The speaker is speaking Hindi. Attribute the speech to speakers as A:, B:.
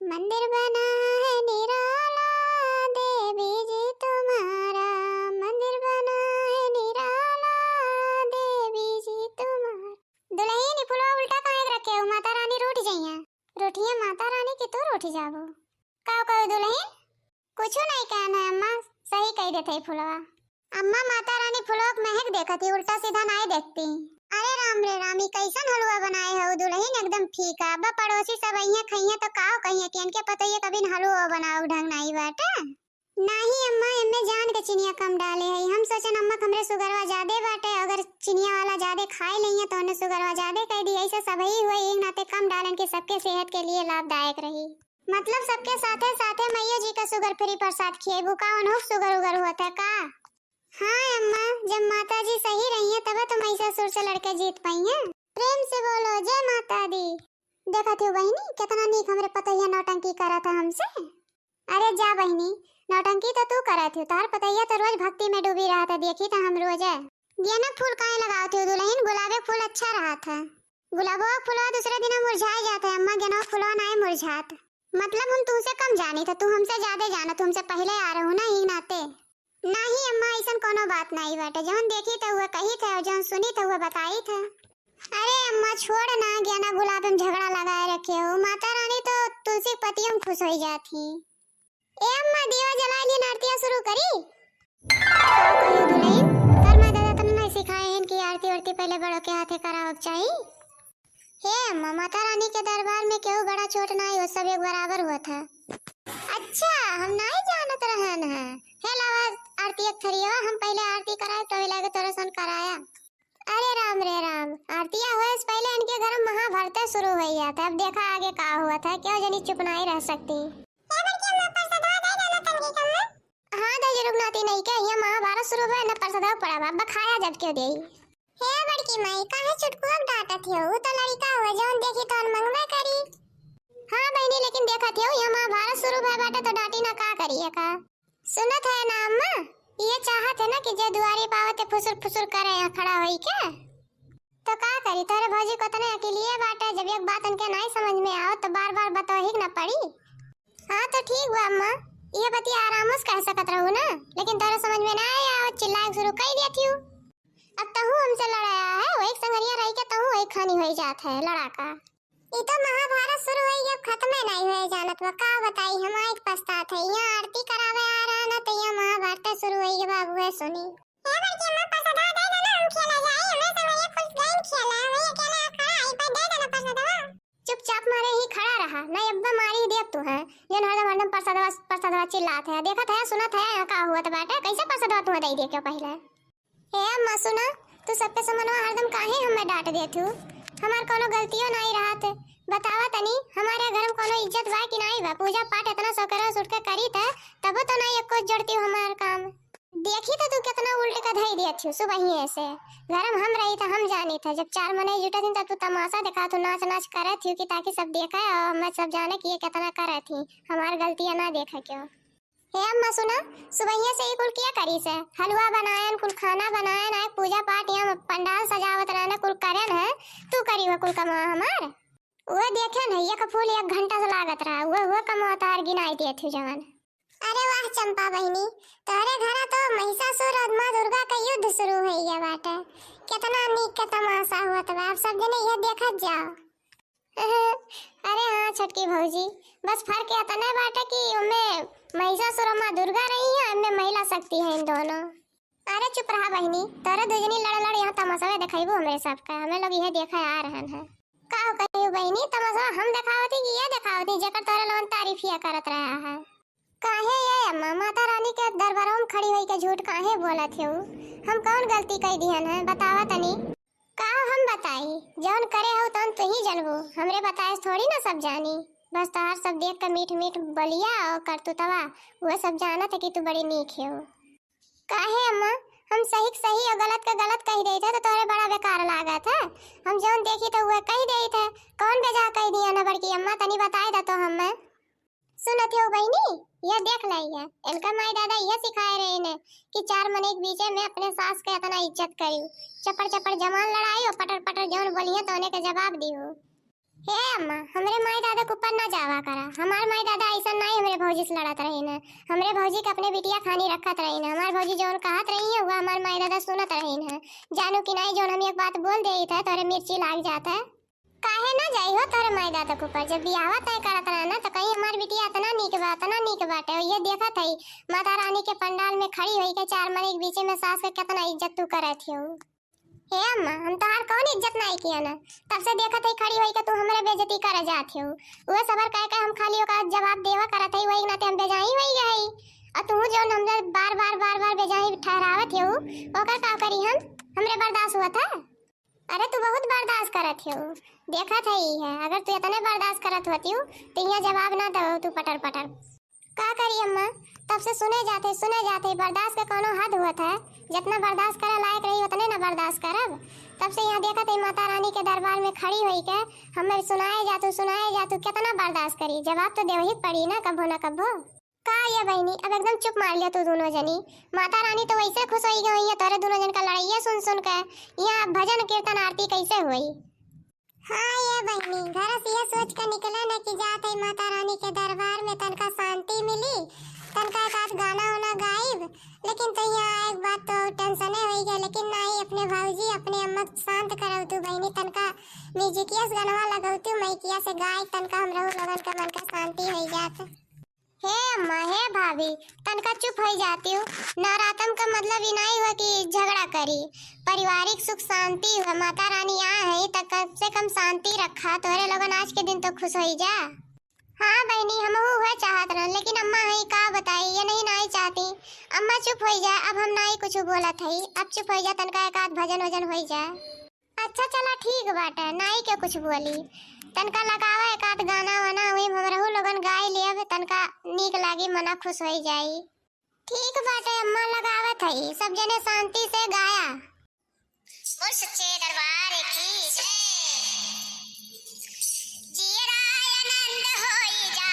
A: मंदिर बना है निराला, देवी जी तुम्हारा। मंदिर बना है निराला, देवी जी तुम्हारा। दुल्हन फुलवा उल्टा काहे रखे हो? माता रानी रूठ जाइया। रूठिए माता रानी की तू रूठ जाबो। का कहो दुल्हन? कुछ नहीं कहना है अम्मा, सही कह देते फुलवा। अम्मा माता रानी फुलवा के महक देखती, उल्टा सीधा नहीं देखती। अरे राम रे रामी, कैसन हलवा बनाए हो दुल्हन? एकदम फीका। अब पड़ोसी सब अइहे खइहे तो काओ कहिए कि इनके पता ये कभी हलवा बनाओ ढंग नहीं बाटे। नहीं अम्मा, इनमें जान के चिनिया कम डाले है। हम सोचन अम्मा हमरे सुगरवा ज्यादा बाटे, अगर चिनिया वाला ज्यादा खाए लेंगे तो उन्हें सुगरवा ज्यादा कह दी। ऐसे सब ही हुए, एक नाते कम डालन के सबके सेहत के लिए लाभदायक रही। मतलब सबके साथे साथे मैया जी का शुगर फ्री प्रसाद खिएबू का? उन्हों शुगर उगर होता का? हाँ अम्मा, जब माता जी सही रही है तब तो महिषासुर से लड़के जीत पाई हैं। प्रेम से बोलो जय माता दी। देखा थी बहनी कितना नीक हमरे पतैया नौटंकी करा था हमसे। अरे जा बहनी, नौटंकी तो तू करा थी, तार पतैया तो रोज भक्ति में डूबी रहा था। देखी था हम रोज। गेंदा फूल काहे लगाओ थी दुल्हन? गुलाबे फूल अच्छा रहा था। गुलाबो फूलवा दूसरे दिन मुरझा जाता है अम्मा, गेंदा फूलवा नहीं मुरझात। मतलब हम तुमसे कम जानी था, तू हमसे ज्यादा जाना, तुमसे पहले आ रहा हूँ ना ही नाते। नहीं अम्मा, ऐसा कोनो बात नहीं बाटे। जौन देखी था वह कही था और जौन सुनी था वह बताई था। अरे अम्मा छोड़ ना, गेंदा गुलाब में झगड़ा लगाए रखे हो। माता रानी तो तुलसी पतियों खुश हो जाती। ए अम्मा दिया जला लिए, आरतियां शुरू करी। का कहियो दुल्हन? कर माता दादा तने नहीं सिखाए हैं कि आरती उरती पहले बड़ों के हाथे करावक चाहिए। हे अम्मा, माता रानी के दरबार में केहू बड़ा छोट नहीं हो, सब एक बराबर हुआ था। अच्छा, हम नहीं जानत रहन है। हे लावा आरती एक थरिया, हम पहले आरती कराए तो लगे तोरे सन कराया। अरे राम रे राम, आरतियां हुए से पहले इनके घर में महाभारत शुरू हो गया था। अब देखा आगे का हुआ था, क्यों जनी चुप नहीं रह सकती। हाँ दे रुकनाती नहीं के, ये महाभारत शुरू हुआ न प्रसाद पड़ा बाबा खाया जब क्यों देई। हे बड़की माई काहे चुटकुआ डांटत हो? वो तो लड़का हुआ जौन देखी तो मंगवे करी। हां बहनी, लेकिन देखत हो ये महाभारत शुरू भय बाटे तो डांटी ना का करिए का? सुनत है ना अम्मा, ये चाहत है ना कि जे दुआरी पावते फुसुर फुसुर करे यहाँ खड़ा होई के। तो का करी, तोरे भौजी को तने अकेलिए बाटे, जब एक बात उनके नहीं समझ में आओ तो बार-बार बताओ ही ना पड़ी। हां तो ठीक हुआ अम्मा, ये बतिया आराम से कह सकत रहू ना, लेकिन तोरे समझ में ना आया चिल्लाए शुरू कर दिया थी। अब तहु हमसे लड़ाया है, वो एक संगरिया रही के तहु एक खानी होई जात है लड़ाका। ई तो महाभारत शुरू होई जब खत्म नहीं होए जानत बा। का बताई हम आज पछतात है। यहाँ आरती करावे आ रहा ना तो यहाँ महाभारत शुरू होई के बाबू है सुनी। ए बड़की अम्मा प्रसाद दे देना, हम खेला जाए। हमें तो ये फुल गेम खेला है, ये खेला खड़ा आई पर दे देना प्रसाद। चुपचाप मारे ही खड़ा रहा, नहीं अब्बा मारी देख तू है। ये हरदम प्रसाद चिल्लात है। देखत है सुनत है यहाँ का हुआ तो बाटे, कैसे प्रसाद तू दे दे के पहले। हे अम्मा सुना, तू सबके समनवा हरदम काहे हमें डांट देत हूँ? हमार कोनो गलतियों नहीं रहत। बतावा तनी हमारे घर में कोनो इज्जत बा कि नहीं बा? पूजा पाठ इतना सौकरा सुट के करी था तब तो नहीं एको जोड़ती हमार काम। देखी तो तू कितना उल्टे का धई देत हूँ सुबह ही ऐसे। घर में हम रही था, हम जानी था। जब चार मने जुटे थी तब तू तमाशा दिखा, तू नाच नाच करत थी कि ताकि सब देखे और मैं सब जाने कि ये कितना करत थी। हमार गलतियां ना देखा क्यों? हे अम्मा सुना, सुबह से ही कुल किया करी से हलवा बनायन, कुल खाना बनायन, आए पूजा पाठ यहाँ पंडाल सजावत रहना कुल करन है। तू करी वो कुल कमा हमार वो देखे न ये फूल 1 घंटा से लागत रहा। वो कमा तार गिनाई दिए थे जवान। अरे वाह चंपा बहनी, तारे घर तो महिषासुर और मां दुर्गा का युद्ध शुरू हो गया बाटे। कितना नीक का तमाशा हुआ था, आप सब जने ये देखत जाओ। अरे हाँ छोटकी भौजी, बस फर्क ये तने बाटे कि उनमें महिषासुर और मां दुर्गा रही है, इनमें महिला शक्ति है इन दोनों। अरे चुप रहा बहनी, तारे दुजनी लड़ यहाँ तमाशा दिखाइबो हमरे सबका। हमें लोग यह देखा आ रहन है। का कहियो बहनी, तमाशा हम दिखावती कि ये दिखावती जेकर तारे लोगन तारीफिया करत रहा है। काहे ये अम्मा माता रानी के दरबारों में खड़ी होई के झूठ काहे बोलत हो? हम कौन गलती कर दिहन है बतावा तनी। का हम बताई, जौन करे हो तौन तू ही जानबो, हमरे बताए थोड़ी ना सब जानी। बस तोहार सब देख के मीठ मीठ बलिया और करतुतवा वो सब जानत है कि तू बड़ी नीक है। काहे अम्मा, हम सही सही और गलत का गलत कह देई थे तो तोरे बड़ा बेकार लागा था। हम जौन देखी तो वो कह देई थे, कौन बेजा कह दिया ना बड़की अम्मा? तनी बताए दा तो हमें। सुनत हो बहनी, ये देख लई है इनका माई दादा ये सिखाए रहे ने कि 4 मने के बीच में अपने सास के इतना इज्जत करी। चपड़ चपड़ जमान लड़ाई और पटर पटर जौन बोलिए तो उन्हें के जवाब दियो। हे अम्मा, हमरे माई दादा के ऊपर ना जावा करा। हमार माई दादा ऐसा नहीं हमरे भौजी से लड़त रही न। हमरे भौजी के अपने बिटिया खानी रखत रही न। हमार भौजी जौन कहत रही है वो हमार माई दादा सुनत रही न। जानू कि नहीं जौन हम एक बात बोल देई था तोरे मिर्ची लाग जाता है। काहे ना जाई हो तोरे माई दादा के ऊपर? जब बियाह तय करत रहा ना तो कहीं हमार बिटिया इतना नीक बाटे। ये देखत हई माता रानी के पंडाल में खड़ी होई के चार मन एक बीच में सास के कितना इज्जत तू करत हो। हे अम्मा, हम तोहार कौन इज्जत नहीं किया ना? तब से देखत हई खड़ी होई के तू हमरे बेइज्जती करे जात हो। वो सबर कह के हम खाली ओका जवाब देवा करत हई, वही नाते हम बेजाई होई गई। और तू जो हमरे बार बार बेजाई ठहरावत हो ओकर का करी हम? हमरे बर्दाश्त हुआ था? अरे तू बहुत बर्दाश्त करत हो। देखत हई है, अगर तू इतने बर्दाश्त करत होती हो तो यहाँ जवाब ना दो तू पटर पटर। का करी अम्मा? तब से सुने जाते बर्दाश्त का कोनो हद हुआ था। जितना बर्दाश्त करे लायक रही उतने ना बर्दाश्त करब। तब से यहाँ देखत है माता रानी के दरबार में खड़ी हुई के हमें सुनाए जातू कितना बर्दाश्त करी। जवाब तो देव ही पड़ी ना कभो ना कभो। का ये बहनी अब एकदम चुप मार लिया तू दोनों जनी। माता रानी तो वैसे खुश हो गई है तोरे दोनों जन का लड़ाइया सुन के। यहाँ भजन कीर्तन आरती कैसे हुई? हाँ ये बहनी, घर से ये सोच कर निकला ना कि जाते ही माता रानी के दरबार में तनका शांति मिली, तनका एक आध गाना वाना गायब। लेकिन तो यहाँ एक बात तो टेंशन हो गया, लेकिन नहीं अपने भाऊजी अपने अम्मा शांत कराऊ तू बहनी। तनका म्यूजिकिया से गाना लगाऊ तू मैकिया से गाय तनका हम रहू लगन का मन का शांति हो जात। हे अम्मा, हे भाभी, तनका चुप हो जाती हूँ। नवरात्रम का मतलब ही नहीं हुआ कि झगड़ा करी। पारिवारिक सुख शांति हुआ। माता रानी यहाँ है तो कम से कम शांति रखा। तोहरे लोगन आज के दिन तो खुश हो जा। हाँ बहनी, हम हुआ चाहत रह, लेकिन अम्मा है का बताई ये नहीं चाहती। अम्मा चुप हो जा, अब हम नहीं कुछ बोलत है। अब चुप हो जा, तनका एक आध भजन वजन हो जा। अच्छा चला ठीक बाटे, नहीं के कुछ बोली। तनका लगावा एक आध गाना वाना वही हमरहु लोगन गाय लेब, तनका नीक लागी मना खुश हो जाई। ठीक बाटे अम्मा, लगावत हई। सब जने शांति से गाया। बोल सच्चे दरबार की जय। जियरा आनंद होई जा।